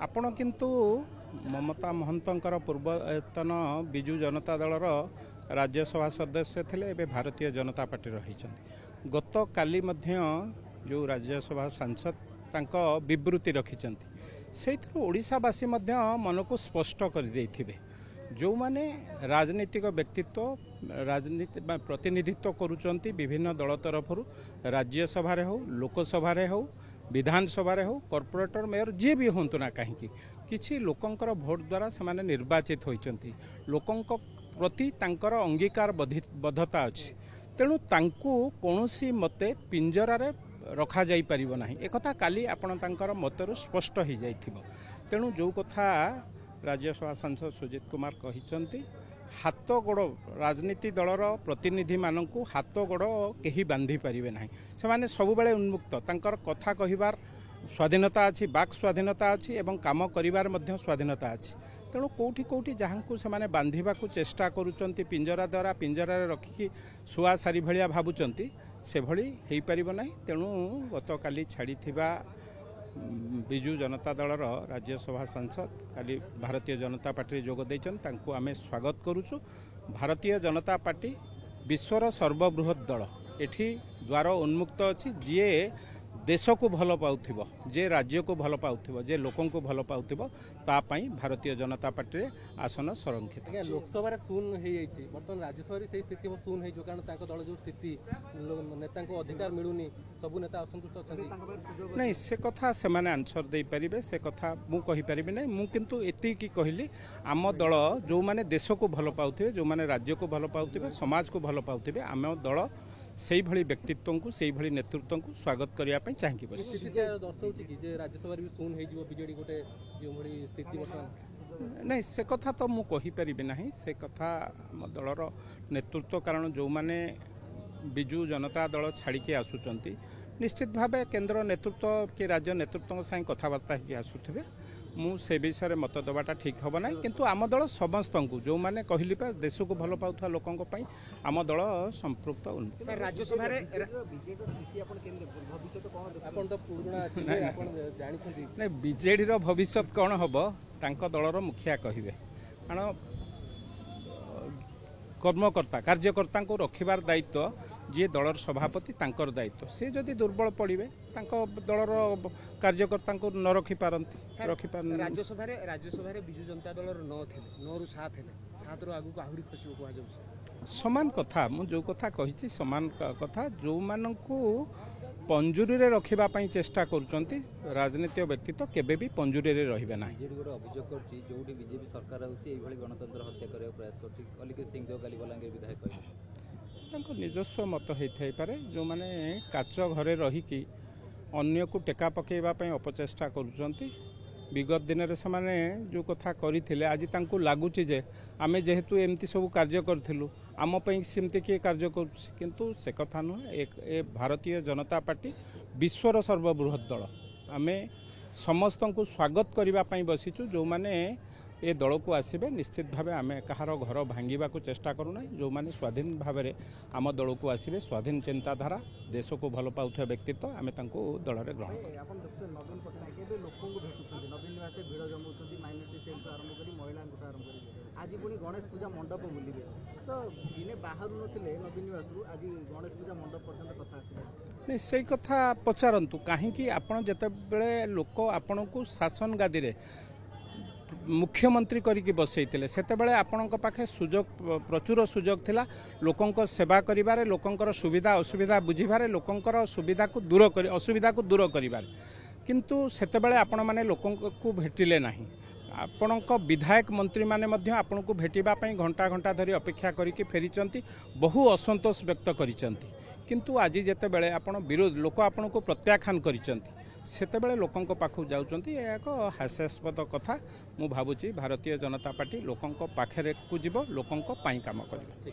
आपण किंतु ममता महंतर पूर्वतन विजु जनता दलर राज्यसभा सदस्य थे एवं भारतीय जनता पार्टी रही गत काली जो राज्यसभा सांसद तांको विवृत्ति रखिंट से ओडावासी मन को स्पष्ट कर जो माने राजनीतिक व्यक्तित्व राजनीति प्रतिनिधित्व करुँच विभिन्न दल तरफ राज्यसभा हो लोकसभा हो विधानसभा हो कॉर्पोरेटर मेयर जी भी हूँ ना कहीं किसी लोकंकर भोट द्वारा से निर्वाचित होती लोकों प्रति तांकर अंगीकार बद्धता अच्छी तेणु तांकु कौनसी मते पिंजरारे रखा जाई परिबो नाही एकथा काली आपण तांकर मतरु स्पष्ट हो जाइथिबो तेणु जो कथा राज्यसभा सांसद सुजीत कुमार कहिसंती हाथ गोड़ राजनीति दलर प्रतिनिधि मानू हाथ गोड़ कहीं बांधि पारे ना से सब बेले उन्मुक्त तांकर कथा कहिबार स्वाधीनता अच्छी बाक स्वाधीनता अच्छी एवं काम करिवार मध्य स्वाधीनता अच्छी तेणु कौटी कौटी जहाँ को से बांधिबा को चेष्टा करुँच पिंजरा द्वारा पिंजरा रखिकी शुआ सारी भाया भावुंट से भली हो पार ना तेणु गत काली छाड़ी विजु जनता दलर राज्यसभा सांसद काली भारतीय जनता पार्टी जोग देइछन आमे स्वागत करुचु। भारतीय जनता पार्टी विश्वर सर्वबृहत दल एठी द्वार उन्मुक्त अच्छी जी देश को भल पाउथिबो जे राज्य को भल पाउथिबो जे लोकों को भल पाउथिबो तापाई भारतीय जनता पार्टी आसन संरक्षित लोकसभा शून हो बर्तमान राज्यसभा से स्थिति शून हो कारण दल जो स्थिति नेता को अधिकार मिलूनी सब नेता असंतुष्ट अच्छा नहीं से कथा से माने आंसर दे पारिबे से कथा मु कहि परिबे नहीं मु किंतु एति की कहली आम दल जो माने देश को भल पाउथिबे जो माने राज्य को भल पाउथिबे समाज को भल पाउथिबे आम दल से भली व्यक्तित्व को से भली नेतृत्व को स्वागत करिया पई चाहि दर्शाउछि कि जे राज्यसभा भी शून हो जिवो बीजेडी गोटे जो भली स्थिति वर्तमान नहीं से कथा तो मु कहि परिबे नहीं से कथा दलर नेतृत्व कारण जो माने विजु जनता दल छाड़ी आसुचंती निश्चित भाव केंद्र नेतृत्व कि राज्य नेतृत्व साथ कथबार्ता हो आसुथे मुझे विषय मत देवाटा ठीक हम ना किंतु आम दल समस्त को जो मैंने कहली देश को भल पाउथवा लोकों आम दल संपृक्त नहीं बीजेडी भविष्य कौन हम तांको दलर मुखिया कहे कारण कर्मकर्ता कार्यकर्ता को रखिबार दायित्व जी दलर सभापति तांकर दायित्व से जदि दुर्बल पड़े दलर कार्यकर्ता को न रखि पारंती राज्यसभा विजु जनता दलर 9 रु 7 7 रु आगु आहुरी खसिबो को आजौ समान कथा मु जो कथा कहिछि समान कथा जो मानकु पंजुरी रे रखिबा पई चेष्टा करूचंती राजनीतिक व्यक्तित्व केबे भी पंजुरी रे रहिबे ना जेडी गोटे अभियोग करछि जोडी बीजेपी सरकार होछि एई भली गणतंत्र हत्या करे प्रयास करछि अलिके सिंह देव काली बलांगे विधायक कहले तांको निजस्व मत होई पारे जो माने काच घरे रहिकी अन्य को टेका पकेइबा पई अपचेष्टा करूचंती विगत दिन रे समाने जो कथा करिथिले आज तांको लागुची जे आमे जेहेतु एमती सब कार्य करथिलु आम पई सेमती के कार्य करूछि किंतु से कथा न ए भारतीय जनता पार्टी विश्वर सर्वबृहत दल आमे समस्त को स्वागत करबा पई बसिचु जो माने ए दल को आसबे निश्चित भाव आम कहार घर भांगा को चेष्टा करूना जो माने स्वाधीन भाव में आम दल को आसबे स्वाधीन चिंताधारा देश को भल पाउथवा व्यक्तित्व आम दल में ग्रहण आज पुणी गणेश पूजा मंडप बुलिबे तो दिने बाहर नथिले नवीन निवास आज गणेश पूजा मंडप पर्यंत कथा आसीबे नहीं से कथा पचारंतु कहीं आपण जेतेबेले लोक आपण को शासन गादी रे मुख्यमंत्री करिकी बसैतिले सेतेबेले आपणक पाखे सुजोग प्रचुर सुजोग थिला लोकंक सेवा करिबारे लोकंकर सुविधा असुविधा बुझिबारे लोकंकर सुविधा को दूर करि असुविधा को दूर करिबारे किंतु सेतेबेले आपण माने लोकंक को भेटिले नाही आपणक विधायक मंत्री माने मध्य आपण को भेटिबा पई घंटा घंटा धरी अपेक्षा करिकी फेरिचंती बहु असंतोष व्यक्त करिचंती किंतु आज जेतेबेले आपण विरोध लोक आपण को प्रत्याख्यान करिचंती सेतेबेले लोकंक पाखु जाउचंती एक हास्यास्पद कथा मु भाबुची भारतीय जनता पार्टी लोकंक पाखरे को जीव लोकंक पाई काम करिबो।